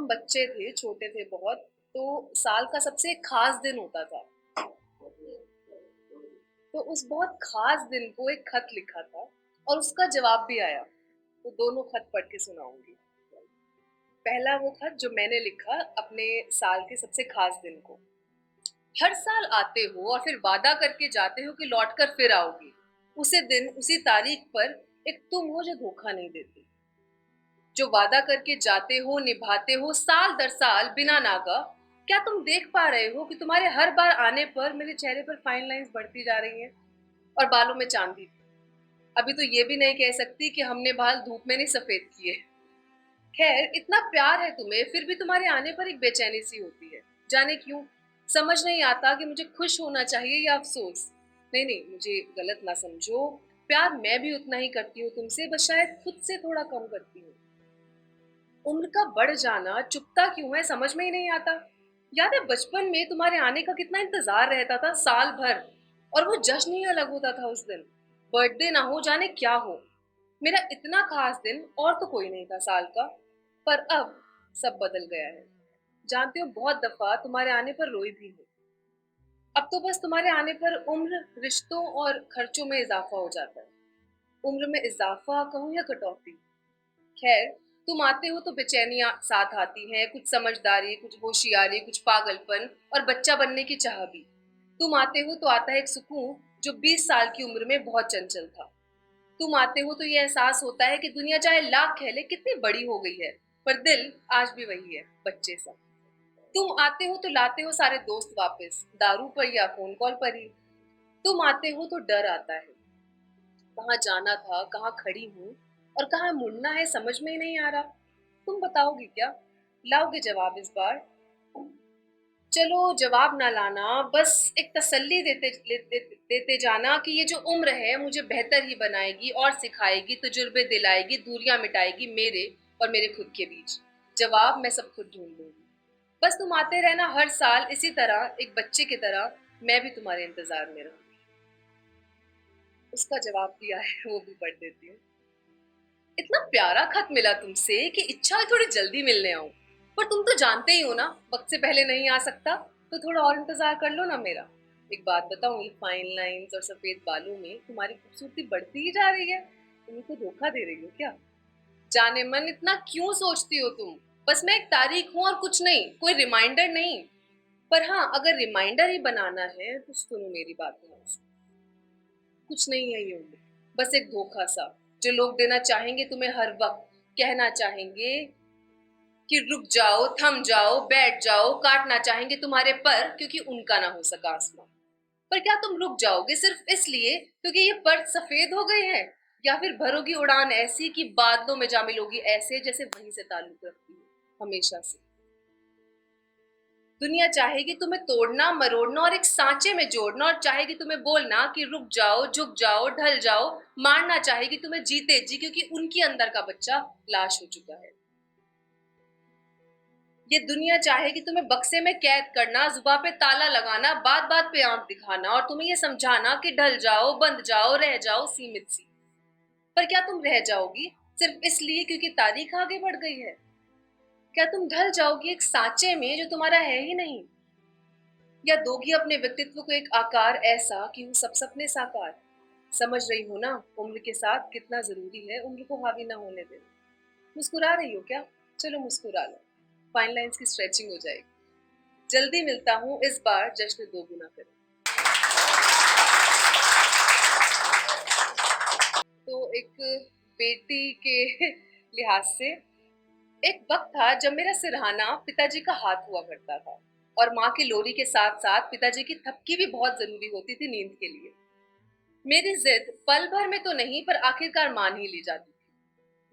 हम बच्चे थे, छोटे थे बहुत, तो साल का सबसे खास दिन होता था। तो उस बहुत खास दिन को एक खत लिखा था और उसका जवाब भी आया। तो दोनों खत पढ़ के सुनाऊंगी। पहला वो खत जो मैंने लिखा अपने साल के सबसे खास दिन को। हर साल आते हो और फिर वादा करके जाते हो कि लौट कर फिर आओगी। उसी दिन उसी तारीख पर एक तुम हो जो धोखा नहीं देती, जो वादा करके जाते हो निभाते हो साल दर साल बिना नागा। क्या तुम देख पा रहे हो कि तुम्हारे हर बार आने पर मेरे चेहरे पर फाइन लाइंस बढ़ती जा रही हैं और बालों में चांदी। अभी तो ये भी नहीं कह सकती कि हमने बाल धूप में नहीं सफेद किए। खैर, इतना प्यार है तुम्हें फिर भी तुम्हारे आने पर एक बेचैनी सी होती है। जाने क्यों, समझ नहीं आता कि मुझे खुश होना चाहिए या अफसोस। नहीं नहीं, मुझे गलत ना समझो। प्यार मैं भी उतना ही करती हूँ तुमसे, बस शायद खुद से थोड़ा कम करती हूँ। उम्र का बढ़ जाना चुपता क्यों है समझ में ही नहीं आता। याद है बचपन में तुम्हारे आने का कितना इंतजार रहता था साल भर, और वो जश्न ही अलग होता था उस दिन। बर्थडे ना हो जाने क्या हो, मेरा इतना खास दिन और तो कोई नहीं था साल का। पर अब सब बदल गया है। जानती हो, बहुत दफा तुम्हारे आने पर रोई भी हूँ। अब तो बस तुम्हारे आने पर उम्र, रिश्तों और खर्चों में इजाफा हो जाता है। उम्र में इजाफा कहूँ या कटौती। खैर, तुम आते हो तो बेचैनियां साथ आती हैं, कुछ समझदारी, कुछ होशियारी, कुछ पागलपन और बच्चा बनने की चाह भी। तुम आते हो तो आता है एक सुकून जो 20 साल की उम्र में बहुत चंचल था। तुम आते हो तो ये एहसास होता है कि दुनिया चाहे लाख कहले कितनी बड़ी हो गई है, पर दिल आज भी वही है, बच्चे सा। तुम आते हो तो लाते हो सारे दोस्त वापस, दारू पर या फोन कॉल पर ही। तुम आते हो तो डर आता है, कहाँ जाना था, कहाँ खड़ी हूँ और कहाँ मुड़ना है समझ में ही नहीं आ रहा। तुम बताओगी क्या, लाओगे जवाब इस बार? चलो जवाब ना लाना, बस एक तसल्ली देते जाना कि ये जो उम्र है मुझे बेहतर ही बनाएगी और सिखाएगी, तजुर्बे दिलाएगी, दूरियां मिटाएगी मेरे और मेरे खुद के बीच। जवाब मैं सब खुद ढूंढ लूंगी। बस तुम आते रहना हर साल इसी तरह, एक बच्चे की तरह। मैं भी तुम्हारे इंतजार में रहूंगी। उसका जवाब दिया है वो भी पढ़ देती हूँ। इतना प्यारा खत मिला तुमसे कि इच्छा है थोड़ी जल्दी मिलने आऊं, पर तुम तो जानते ही हो ना, वक्त से पहले नहीं आ सकता। तो थोड़ा और इंतजार कर लो ना मेरा। एक बात बताऊं, ये फाइन लाइंस और सफेद बालों में तुम्हारी खूबसूरती बढ़ती ही जा रही है। तुम को धोखा दे रही हो क्या? जाने मन इतना क्यों सोचती हो तुम? बस मैं एक तारीख हूं और कुछ नहीं, कोई रिमाइंडर नहीं। पर हाँ, अगर रिमाइंडर ही बनाना है तो सुनो मेरी बात ध्यान से। कुछ नहीं है ये उम्र, बस एक धोखा सा जो लोग देना चाहेंगे तुम्हें हर वक्त। कहना चाहेंगे कि रुक जाओ, थम जाओ, बैठ जाओ, काटना चाहेंगे तुम्हारे पर क्योंकि उनका ना हो सका आसमां। पर क्या तुम रुक जाओगे सिर्फ इसलिए क्योंकि ये पर्द सफेद हो गए हैं, या फिर भरोगी उड़ान ऐसी कि बादलों में जा मिलोगी ऐसे जैसे वहीं से ताल्लुक रखती हो हमेशा से। दुनिया चाहेगी तुम्हें तोड़ना मरोड़ना और एक सांचे में जोड़ना, और चाहेगी तुम्हें बोलना कि रुक जाओ, झुक जाओ, ढल जाओ। मारना चाहेगी तुम्हें जीते जी क्योंकि उनके अंदर का बच्चा लाश हो चुका है। ये दुनिया चाहेगी तुम्हें बक्से में कैद करना, जुबान पे ताला लगाना, बात बात पे आंख दिखाना और तुम्हें ये समझाना कि ढल जाओ, बंध जाओ, रह जाओ सीमित सी। पर क्या तुम रह जाओगी सिर्फ इसलिए क्योंकि तारीख आगे बढ़ गई है? क्या तुम ढल जाओगी एक सांचे में जो तुम्हारा है ही नहीं? या दोगी अपने व्यक्तित्व को एक आकार ऐसा कि वो सब सपने साकार? समझ रही हो ना उम्र के साथ कितना जरूरी है उम्र को हावी ना होने देना। मुस्कुरा रही हो क्या? चलो मुस्कुरा लो, फाइन लाइंस की स्ट्रेचिंग हो जाएगी। जल्दी मिलता हूँ, इस बार जश्न दोगुना करें। तो एक बेटी के लिहाज से, एक वक्त था जब मेरा सिरहाना पिताजी का हाथ हुआ करता था, और माँ की लोरी के साथ साथ पिताजी की थपकी भी बहुत जरूरी होती थी नींद के लिए। मेरी जिद पल भर में तो नहीं पर आखिरकार मान ही ली जाती थी।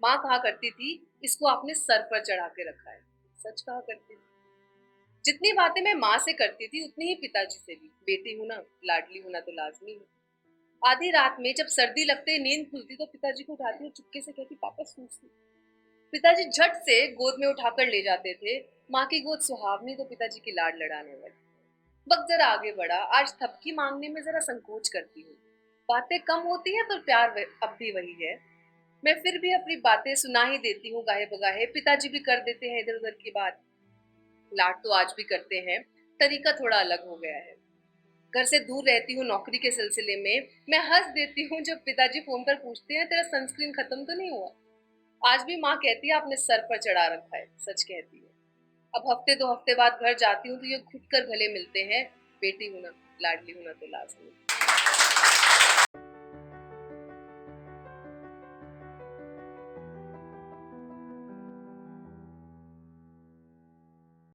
माँ कहा करती थी, इसको आपने सर पर चढ़ा के रखा है। सच कहा करती थी। जितनी बातें मैं माँ से करती थी उतनी ही पिताजी से भी। बेटी हूं ना, लाडली होना तो लाजमी है। आधी रात में जब सर्दी लगते नींद खुलती तो पिताजी को उठाती और चुपके से कहती, पापा सूसू। पिताजी झट से गोद में उठाकर ले जाते थे। माँ की गोद सुहावनी तो पिताजी की लाड लड़ाने वाली। वक्त जरा आगे बढ़ा, आज थपकी मांगने में जरा संकोच करती हूँ। बातें कम होती हैं पर प्यार अब भी वही है। मैं फिर भी अपनी बातें सुना ही देती हूँ गाहे-बगाहे, पिताजी भी कर देते हैं इधर-उधर की बात। लाड तो आज भी करते हैं, तरीका थोड़ा अलग हो गया है। घर से दूर रहती हूँ नौकरी के सिलसिले में, मैं हँस देती हूँ जब पिताजी फ़ोन पर पूछते हैं, "तेरा सनस्क्रीन खत्म तो नहीं हुआ?" आज भी माँ कहती है, "आपने सर पर चढ़ा रखा है," सच कहती है। अब हफ्ते 2 हफ्ते बाद घर जाती हूँ तो ये घुट कर गले मिलते हैं, बेटी हूँ ना, लाडली हूँ ना तो लाज़मी।